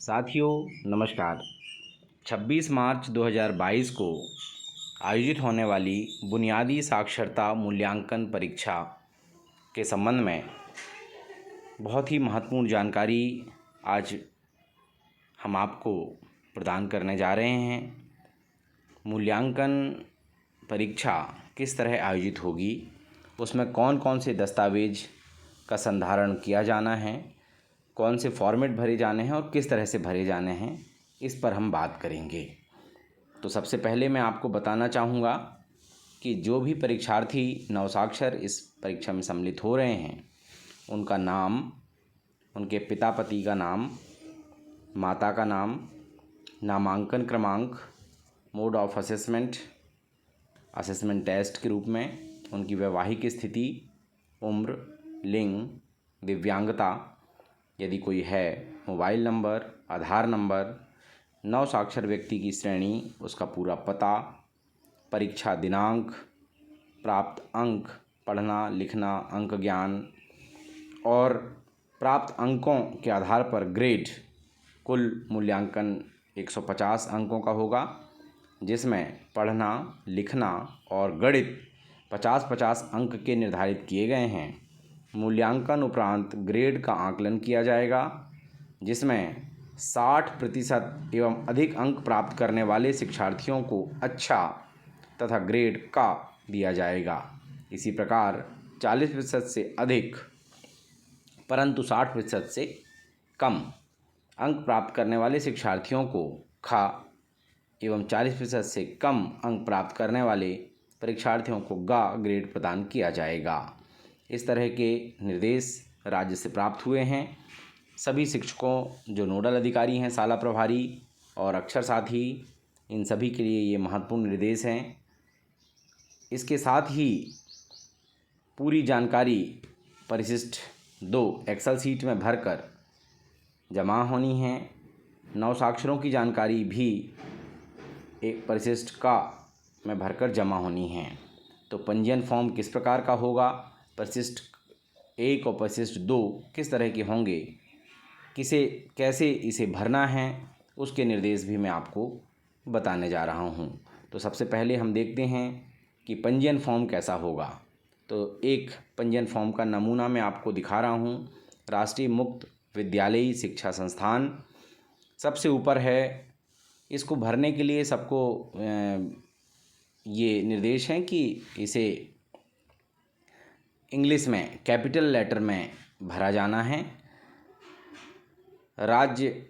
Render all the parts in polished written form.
साथियों नमस्कार। 26 मार्च 2022 को आयोजित होने वाली बुनियादी साक्षरता मूल्यांकन परीक्षा के संबंध में बहुत ही महत्वपूर्ण जानकारी आज हम आपको प्रदान करने जा रहे हैं। मूल्यांकन परीक्षा किस तरह आयोजित होगी, उसमें कौन कौन से दस्तावेज का संधारण किया जाना है, कौन से फॉर्मेट भरे जाने हैं और किस तरह से भरे जाने हैं, इस पर हम बात करेंगे। तो सबसे पहले मैं आपको बताना चाहूँगा कि जो भी परीक्षार्थी नवसाक्षर इस परीक्षा में सम्मिलित हो रहे हैं, उनका नाम, उनके पिता पति का नाम, माता का नाम, नामांकन क्रमांक, मोड ऑफ असेसमेंट टेस्ट के रूप में, उनकी वैवाहिक स्थिति, उम्र, लिंग, दिव्यांगता यदि कोई है, मोबाइल नंबर, आधार नंबर, नवसाक्षर व्यक्ति की श्रेणी, उसका पूरा पता, परीक्षा दिनांक, प्राप्त अंक, पढ़ना लिखना, अंक ज्ञान और प्राप्त अंकों के आधार पर ग्रेड। कुल मूल्यांकन 150 अंकों का होगा, जिसमें पढ़ना लिखना और गणित 50-50 अंक के निर्धारित किए गए हैं। मूल्यांकन उपरांत ग्रेड का आकलन किया जाएगा, जिसमें 60% एवं अधिक अंक प्राप्त करने वाले शिक्षार्थियों को अच्छा तथा ग्रेड का दिया जाएगा। इसी प्रकार 40% से अधिक परंतु 60% से कम अंक प्राप्त करने वाले शिक्षार्थियों को खा एवं 40% से कम अंक प्राप्त करने वाले परीक्षार्थियों को गा ग्रेड प्रदान किया जाएगा। इस तरह के निर्देश राज्य से प्राप्त हुए हैं। सभी शिक्षकों जो नोडल अधिकारी हैं, शाला प्रभारी और अक्षर साथी, इन सभी के लिए ये महत्वपूर्ण निर्देश हैं। इसके साथ ही पूरी जानकारी परिशिष्ट 2 एक्सेल सीट में भरकर जमा होनी है। नवसाक्षरों की जानकारी भी एक परिशिष्ट का में भरकर जमा होनी है। तो पंजीयन फॉर्म किस प्रकार का होगा, परिशिष्ट 1 और परिशिष्ट 2 किस तरह के होंगे, कैसे इसे भरना है, उसके निर्देश भी मैं आपको बताने जा रहा हूँ। तो सबसे पहले हम देखते हैं कि पंजीयन फॉर्म कैसा होगा। तो एक पंजीयन फॉर्म का नमूना मैं आपको दिखा रहा हूँ। राष्ट्रीय मुक्त विद्यालयी शिक्षा संस्थान सबसे ऊपर है। इसको भरने के लिए सबको ये निर्देश हैं कि इसे इंग्लिश में कैपिटल लेटर में भरा जाना है। राज्य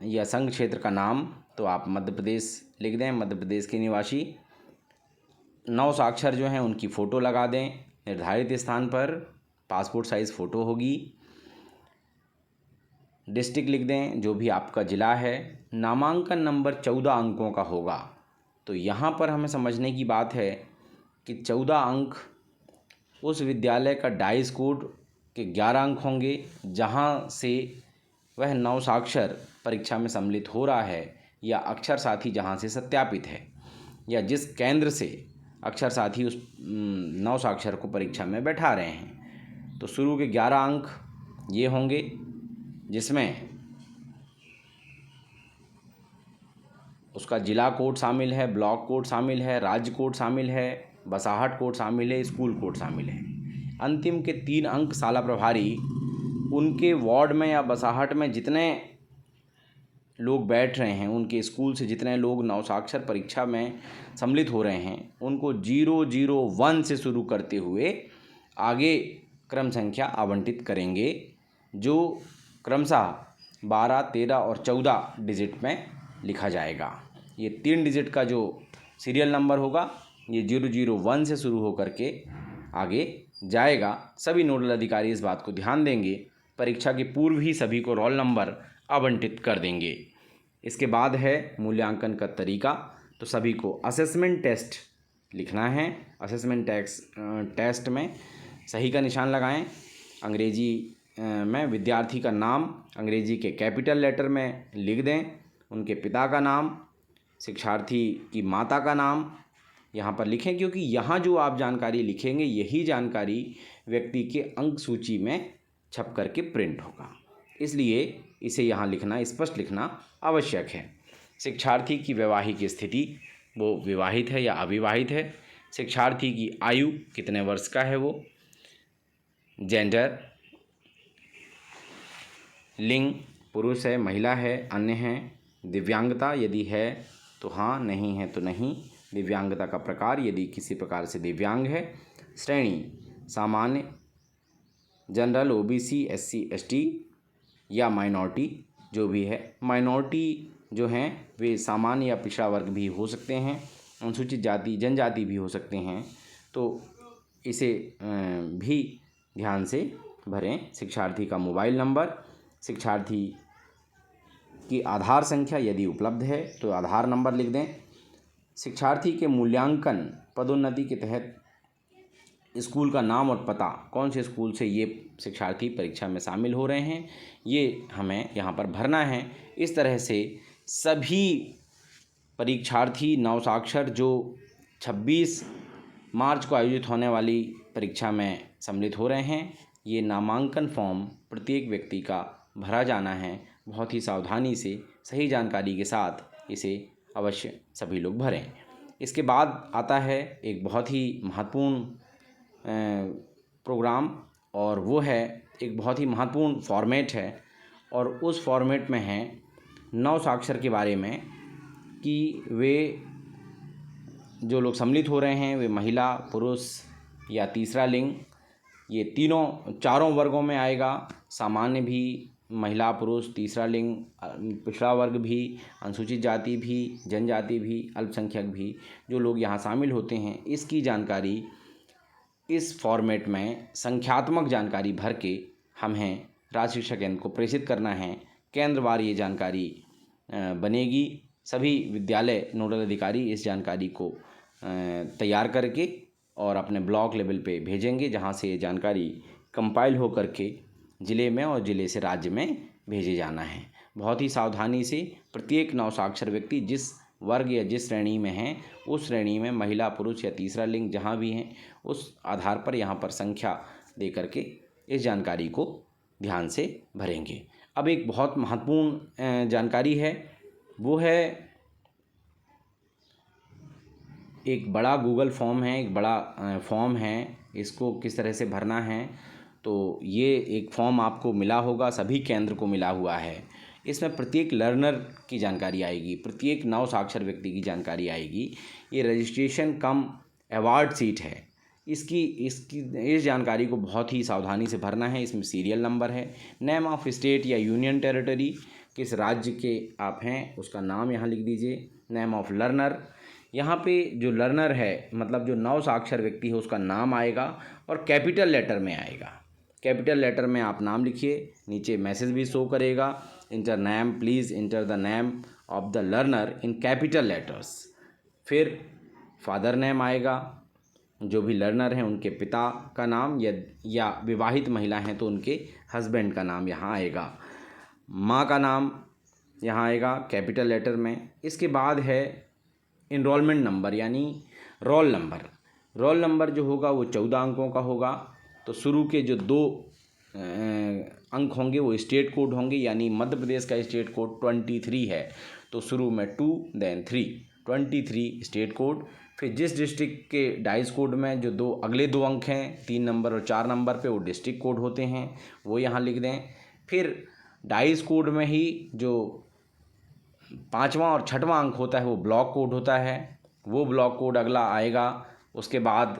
या संघ क्षेत्र का नाम तो आप मध्य प्रदेश लिख दें, मध्य प्रदेश के निवासी। नवसाक्षर जो हैं उनकी फ़ोटो लगा दें निर्धारित स्थान पर, पासपोर्ट साइज़ फ़ोटो होगी। डिस्ट्रिक्ट लिख दें जो भी आपका ज़िला है। नामांकन नंबर 14 अंकों का होगा। तो यहाँ पर हमें समझने की बात है कि 14 अंक उस विद्यालय का डाइस कोड के 11 अंक होंगे, जहाँ से वह नवसाक्षर परीक्षा में सम्मिलित हो रहा है या अक्षर साथी जहाँ से सत्यापित है, या जिस केंद्र से अक्षर साथी उस नवसाक्षर को परीक्षा में बैठा रहे हैं। तो शुरू के 11 अंक ये होंगे, जिसमें उसका जिला कोड शामिल है, ब्लॉक कोड शामिल है, राज्य कोड शामिल है, बसाहट कोड शामिल है, स्कूल कोड शामिल है। अंतिम के 3 अंक शाला प्रभारी उनके वार्ड में या बसाहट में जितने लोग बैठ रहे हैं, उनके स्कूल से जितने लोग नवसाक्षर परीक्षा में सम्मिलित हो रहे हैं, उनको 001 से शुरू करते हुए आगे क्रम संख्या आवंटित करेंगे, जो क्रमशः 12, 13 और 14 डिजिट में लिखा जाएगा। ये 3 डिजिट का जो सीरियल नंबर होगा, ये 001 से शुरू होकर के आगे जाएगा। सभी नोडल अधिकारी इस बात को ध्यान देंगे, परीक्षा के पूर्व ही सभी को रोल नंबर आवंटित कर देंगे। इसके बाद है मूल्यांकन का तरीका। तो सभी को असेसमेंट टेस्ट लिखना है। असेसमेंट टेस्ट में सही का निशान लगाएं। अंग्रेजी में विद्यार्थी का नाम अंग्रेजी के कैपिटल लेटर में लिख दें। उनके पिता का नाम, शिक्षार्थी की माता का नाम यहाँ पर लिखें, क्योंकि यहाँ जो आप जानकारी लिखेंगे यही जानकारी व्यक्ति के अंक सूची में छप करके प्रिंट होगा। इसलिए इसे यहाँ लिखना, स्पष्ट लिखना आवश्यक है। शिक्षार्थी की वैवाहिक स्थिति, वो विवाहित है या अविवाहित है। शिक्षार्थी की आयु, कितने वर्ष का है वो। जेंडर, लिंग, पुरुष है, महिला है, अन्य है। दिव्यांगता, यदि है तो हाँ, नहीं है तो नहीं। दिव्यांगता का प्रकार, यदि किसी प्रकार से दिव्यांग है। श्रेणी, सामान्य, जनरल, ओबीसी, एससी, एसटी या माइनॉरिटी, जो भी है। माइनॉरिटी जो हैं वे सामान्य या पिछड़ा वर्ग भी हो सकते हैं, अनुसूचित जाति, जनजाति भी हो सकते हैं, तो इसे भी ध्यान से भरें। शिक्षार्थी का मोबाइल नंबर, शिक्षार्थी की आधार संख्या यदि उपलब्ध है तो आधार नंबर लिख दें। शिक्षार्थी के मूल्यांकन पदोन्नति के तहत स्कूल का नाम और पता, कौन से स्कूल से ये शिक्षार्थी परीक्षा में शामिल हो रहे हैं, ये हमें यहाँ पर भरना है। इस तरह से सभी परीक्षार्थी नवसाक्षर जो 26 मार्च को आयोजित होने वाली परीक्षा में सम्मिलित हो रहे हैं, ये नामांकन फॉर्म प्रत्येक व्यक्ति का भरा जाना है। बहुत ही सावधानी से, सही जानकारी के साथ इसे अवश्य सभी लोग भरें। इसके बाद आता है एक बहुत ही महत्वपूर्ण प्रोग्राम, और वो है एक बहुत ही महत्वपूर्ण फॉर्मेट है, और उस फॉर्मेट में है नवसाक्षर के बारे में कि वे जो लोग सम्मिलित हो रहे हैं वे महिला, पुरुष या तीसरा लिंग, ये चारों वर्गों में आएगा। सामान्य भी, महिला, पुरुष, तीसरा लिंग, पिछड़ा वर्ग भी, अनुसूचित जाति भी, जनजाति भी, अल्पसंख्यक भी, जो लोग यहाँ शामिल होते हैं, इसकी जानकारी इस फॉर्मेट में संख्यात्मक जानकारी भर के हमें राज्य शिक्षा केंद्र को प्रेषित करना है। केंद्रवार ये जानकारी बनेगी। सभी विद्यालय नोडल अधिकारी इस जानकारी को तैयार करके और अपने ब्लॉक लेवल पे भेजेंगे, जहाँ से ये जानकारी कंपाइल हो करके ज़िले में और ज़िले से राज्य में भेजे जाना है। बहुत ही सावधानी से प्रत्येक नवसाक्षर व्यक्ति जिस वर्ग या जिस श्रेणी में हैं, उस श्रेणी में महिला, पुरुष या तीसरा लिंग जहाँ भी हैं, उस आधार पर यहाँ पर संख्या दे करके इस जानकारी को ध्यान से भरेंगे। अब एक बहुत महत्वपूर्ण जानकारी है, वो है एक बड़ा गूगल फॉर्म है, एक बड़ा फॉर्म है, इसको किस तरह से भरना है। तो ये एक फॉर्म आपको मिला होगा, सभी केंद्र को मिला हुआ है। इसमें प्रत्येक लर्नर की जानकारी आएगी, प्रत्येक नवसाक्षर व्यक्ति की जानकारी आएगी। ये रजिस्ट्रेशन कम अवार्ड सीट है, इस जानकारी को बहुत ही सावधानी से भरना है। इसमें सीरियल नंबर है, नेम ऑफ स्टेट या यूनियन टेरिटरी, किस राज्य के आप हैं उसका नाम यहाँ लिख दीजिए। नेम ऑफ लर्नर, यहाँ पे जो लर्नर है मतलब जो नवसाक्षर व्यक्ति है उसका नाम आएगा और कैपिटल लेटर में आएगा। कैपिटल लेटर में आप नाम लिखिए, नीचे मैसेज भी शो करेगा, inter name, please enter the name of the learner in capital letters. फिर फादर नेम आएगा, जो भी लर्नर हैं उनके पिता का नाम, या विवाहित महिला हैं तो उनके हस्बैंड का नाम यहाँ आएगा। माँ का नाम यहाँ आएगा कैपिटल लेटर में। इसके बाद है इनरोलमेंट नंबर यानी रोल नंबर। रोल नंबर जो होगा वो 14 अंकों का होगा। तो शुरू के जो 2 अंक होंगे वो स्टेट कोड होंगे, यानी मध्य प्रदेश का स्टेट कोड 23 है, तो शुरू में 2 देन 3, 23 स्टेट कोड। फिर जिस डिस्ट्रिक्ट के डाइस कोड में जो अगले 2 अंक हैं 3 नंबर और 4 नंबर पे, वो डिस्ट्रिक्ट कोड होते हैं, वो यहाँ लिख दें। फिर डाइस कोड में ही जो 5वां और 6वां अंक होता है वो ब्लॉक कोड होता है, वो ब्लॉक कोड अगला आएगा। उसके बाद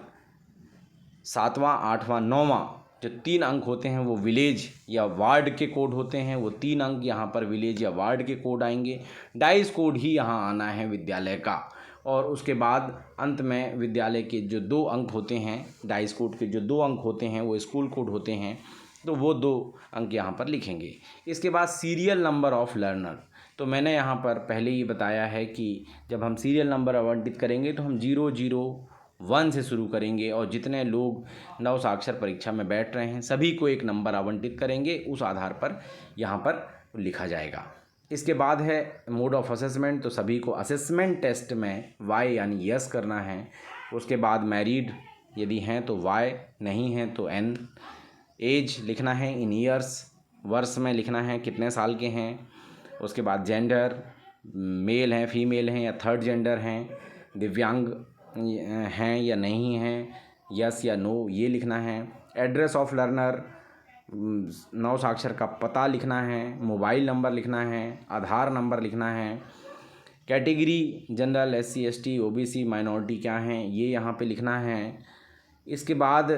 7वां, 8वां, 9वां जो 3 अंक होते हैं वो विलेज या वार्ड के कोड होते हैं, वो 3 अंक यहाँ पर विलेज या वार्ड के कोड आएंगे। डाइस कोड ही यहाँ आना है विद्यालय का। और उसके बाद अंत में विद्यालय के जो 2 अंक होते हैं, डाइस कोड के जो 2 अंक होते हैं वो स्कूल कोड होते हैं, तो वो 2 अंक यहाँ पर लिखेंगे। इसके बाद सीरियल नंबर ऑफ लर्नर। तो मैंने यहाँ पर पहले ही बताया है कि जब हम सीरियल नंबर आवंटित करेंगे तो हम 001 से शुरू करेंगे, और जितने लोग नवसाक्षर परीक्षा में बैठ रहे हैं सभी को एक नंबर आवंटित करेंगे, उस आधार पर यहाँ पर लिखा जाएगा। इसके बाद है मोड ऑफ असेसमेंट। तो सभी को असेसमेंट टेस्ट में वाई यानी यस करना है। उसके बाद मैरिड यदि हैं तो वाई, नहीं हैं तो एन। एज लिखना है इन ईयर्स, वर्ष में लिखना है कितने साल के हैं। उसके बाद जेंडर, मेल हैं, फीमेल हैं या थर्ड जेंडर हैं, दिव्यांग हैं या नहीं हैं, यस या नो ये लिखना है। एड्रेस ऑफ लर्नर, नव साक्षर का पता लिखना है, मोबाइल नंबर लिखना है, आधार नंबर लिखना है। Category general, SC ST OBC minority क्या हैं ये यहाँ पे लिखना है। इसके बाद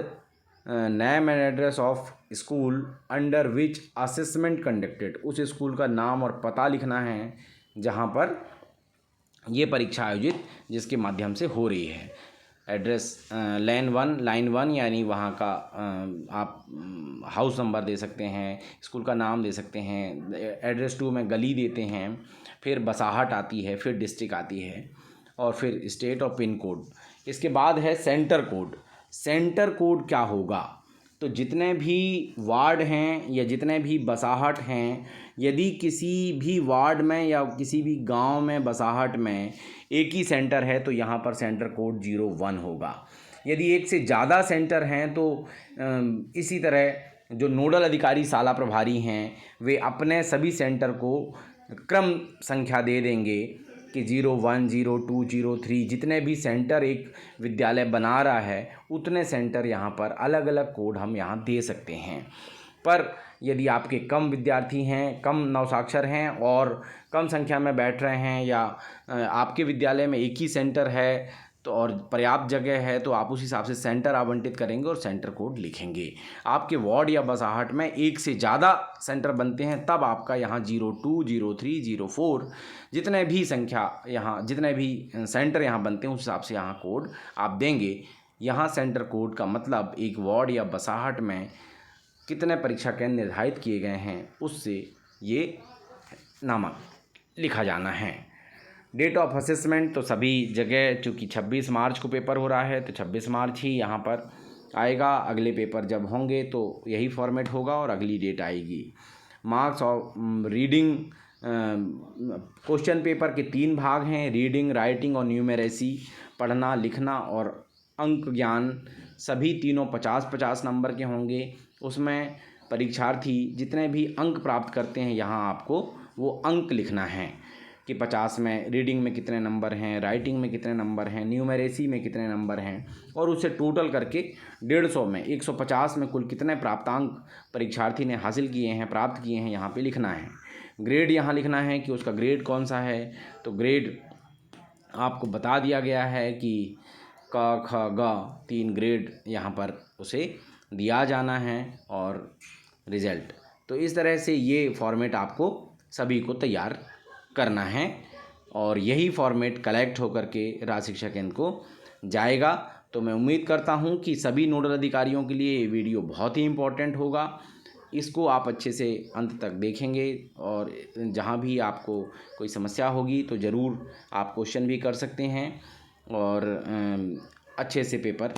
name and address of school under which assessment conducted, उस स्कूल का नाम और पता लिखना है जहाँ पर ये परीक्षा आयोजित जिसके माध्यम से हो रही है। एड्रेस लाइन 1 यानी वहाँ का आप हाउस नंबर दे सकते हैं, स्कूल का नाम दे सकते हैं। एड्रेस 2 में गली देते हैं, फिर बसाहट आती है, फिर डिस्ट्रिक्ट आती है और फिर स्टेट और पिन कोड। इसके बाद है सेंटर कोड। सेंटर कोड क्या होगा, तो जितने भी वार्ड हैं या जितने भी बसाहट हैं, यदि किसी भी वार्ड में या किसी भी गांव में बसाहट में एक ही सेंटर है तो यहाँ पर सेंटर कोड 01 होगा। यदि एक से ज़्यादा सेंटर हैं तो इसी तरह जो नोडल अधिकारी शाला प्रभारी हैं वे अपने सभी सेंटर को क्रम संख्या दे देंगे कि 01, 02, 03 जितने भी सेंटर एक विद्यालय बना रहा है उतने सेंटर यहाँ पर अलग अलग कोड हम यहाँ दे सकते हैं। पर यदि आपके कम विद्यार्थी हैं, कम नवसाक्षर हैं और कम संख्या में बैठ रहे हैं या आपके विद्यालय में एक ही सेंटर है तो और पर्याप्त जगह है तो आप उस हिसाब से सेंटर आवंटित करेंगे और सेंटर कोड लिखेंगे। आपके वार्ड या बसाहट में एक से ज़्यादा सेंटर बनते हैं तब आपका यहाँ 02, 03, 04 जितने भी संख्या यहाँ जितने भी सेंटर यहाँ बनते हैं उस हिसाब से यहाँ कोड आप देंगे। यहाँ सेंटर कोड का मतलब एक वार्ड या बसाहट में कितने परीक्षा केंद्र निर्धारित किए गए हैं उससे ये नामा लिखा जाना है। डेट ऑफ असेसमेंट तो सभी जगह चूँकि 26 मार्च को पेपर हो रहा है तो 26 मार्च ही यहाँ पर आएगा। अगले पेपर जब होंगे तो यही फॉर्मेट होगा और अगली डेट आएगी। Marks of reading, question paper के 3 भाग हैं, रीडिंग, राइटिंग और न्यूमेरेसी, पढ़ना लिखना और अंक ज्ञान। सभी तीनों 50-50 नंबर के होंगे। उसमें परीक्षार्थी जितने भी अंक प्राप्त करते हैं यहाँ आपको वो अंक लिखना है कि 50 में रीडिंग में कितने नंबर हैं, राइटिंग में कितने नंबर हैं, न्यूमेरेसी में कितने नंबर हैं और उसे टोटल करके 150 में 150 में कुल कितने प्राप्तांक परीक्षार्थी ने हासिल किए हैं, प्राप्त किए हैं, यहाँ पे लिखना है। ग्रेड यहाँ लिखना है कि उसका ग्रेड कौन सा है, तो ग्रेड आपको बता दिया गया है कि क ख ग 3 ग्रेड यहाँ पर उसे दिया जाना है और रिज़ल्ट। तो इस तरह से ये फॉर्मेट आपको सभी को तैयार करना है और यही फॉर्मेट कलेक्ट होकर के राज्य शिक्षा केंद्र को जाएगा। तो मैं उम्मीद करता हूँ कि सभी नोडल अधिकारियों के लिए ये वीडियो बहुत ही इम्पोर्टेंट होगा। इसको आप अच्छे से अंत तक देखेंगे और जहाँ भी आपको कोई समस्या होगी तो ज़रूर आप क्वेश्चन भी कर सकते हैं और अच्छे से पेपर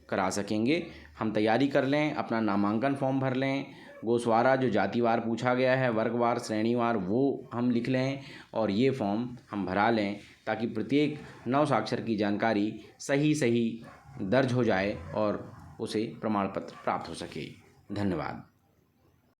करा सकेंगे। हम तैयारी कर लें, अपना नामांकन फॉर्म भर लें, गोसवारा जो जातिवार पूछा गया है, वर्गवार, श्रेणीवार वो हम लिख लें और ये फॉर्म हम भरा लें ताकि प्रत्येक नव साक्षर की जानकारी सही दर्ज हो जाए और उसे प्रमाण पत्र प्राप्त हो सके। धन्यवाद।